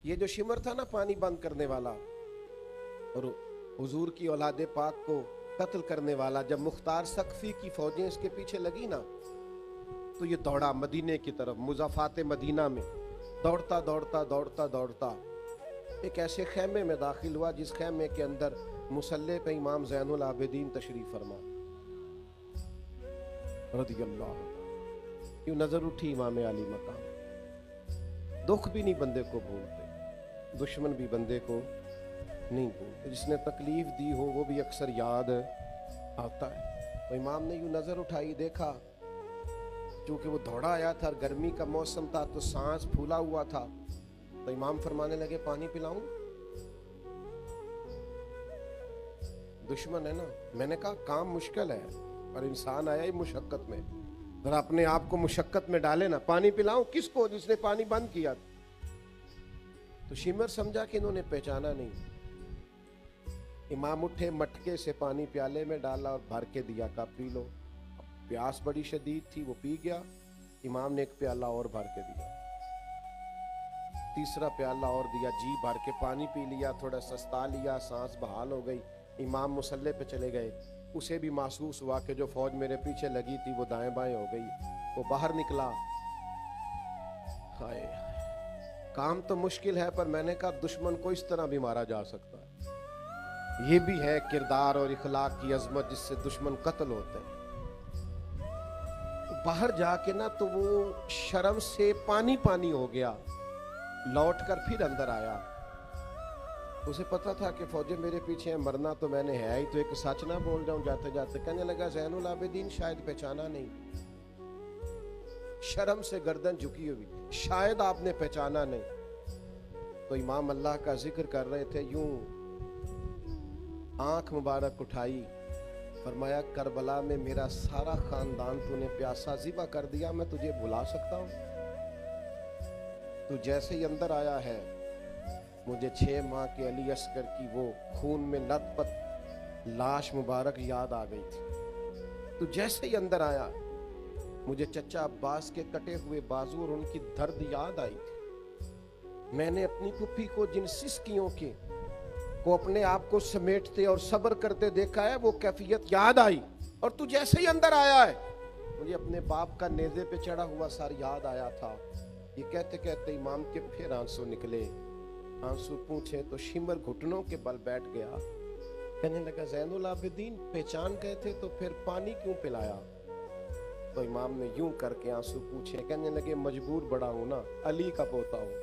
ये जो शिमर था ना पानी बंद करने वाला और हुजूर की औलादे पाक को कत्ल करने वाला, जब मुख्तार सकफी की फौजें इसके पीछे लगी ना तो ये दौड़ा मदीने की तरफ। मुज़ाफ़ात मदीना में दौड़ता दौड़ता दौड़ता दौड़ता एक ऐसे खैमे में दाखिल हुआ जिस खैमे के अंदर मुसल्ले पे इमाम ज़ैनुल आबिदीन तशरीफ फरमा रज़ियल्लाहु ताला। यूं नजर उठी इमाम अली मकाम। दुख भी नहीं बंदे को भूलते, दुश्मन भी बंदे को नहीं भूलते, जिसने तकलीफ दी हो वो भी अक्सर याद आता है। तो इमाम ने यूं नजर उठाई, देखा चूंकि वो दौड़ा आया था, गर्मी का मौसम था तो सांस फूला हुआ था। तो इमाम फरमाने लगे पानी पिलाऊं? दुश्मन है ना। मैंने कहा काम मुश्किल है और इंसान आया ही मुशक्कत में, जरा अपने आप को मुशक्कत में डाले ना। पानी पिलाऊं किसको जिसने पानी बंद किया? तो शिमर समझा कि इन्होंने पहचाना नहीं। इमाम उठे, मटके से पानी प्याले में डाला और भर के दिया, का पी लो। प्यास बड़ी शदीद थी, वो पी गया। इमाम ने एक प्याला और भर के दिया, तीसरा प्याला और दिया, जी भर के पानी पी लिया, थोड़ा सस्ता लिया, सांस बहाल हो गई। इमाम मुसल्ले पे चले गए। उसे भी महसूस हुआ कि जो फौज मेरे पीछे लगी थी वो दाएं बाएं हो गई। वो बाहर निकला। हाय, काम तो मुश्किल है, पर मैंने कहा दुश्मन को इस तरह भी मारा जा सकता है। ये भी है किरदार और इखलाक की अजमत जिससे दुश्मन कत्ल होते हैं। तो बाहर जाके ना तो वो शर्म से पानी पानी हो गया, लौट कर फिर अंदर आया। उसे पता था कि फौजें मेरे पीछे हैं, मरना तो मैंने है ही, तो एक सच ना बोल जाऊं जाते जाते। कहने लगा ज़ैनुल आबिदीन शायद पहचाना नहीं, शर्म से गर्दन झुकी हुई, शायद आपने पहचाना नहीं। तो इमाम अल्लाह का जिक्र कर रहे थे, यूं आंख मुबारक उठाई, फरमाया करबला में मेरा सारा खानदान तूने प्यासा ज़िबा कर दिया, मैं तुझे भुला सकता हूं? तू जैसे ही अंदर आया है मुझे 6 माह के अली अस्कर की वो खून में लथपथ लाश मुबारक याद आ गई थी। तू जैसे ही अंदर आया मुझे चचा अब्बास के कटे हुए बाजू और उनकी दर्द याद आई थी। मैंने अपनी पुप्पी को जिन सिसकियों के को अपने आप को समेटते और सब्र करते देखा है, वो कैफियत याद आई। और तू जैसे ही अंदर आया है मुझे अपने बाप का नेज़े पे चढ़ा हुआ सर याद आया था। ये कहते कहते इमाम के फिर आंसू निकले। आंसू पूछे तो शिमर घुटनों के बल बैठ गया। कहने लगा ज़ैनुल आबिदीन पहचान गए थे तो फिर पानी क्यों पिलाया? तो इमाम ने यूं करके आंसू पूछे। कहने लगे मजबूर बड़ा हूं ना, अली का पोता हूं।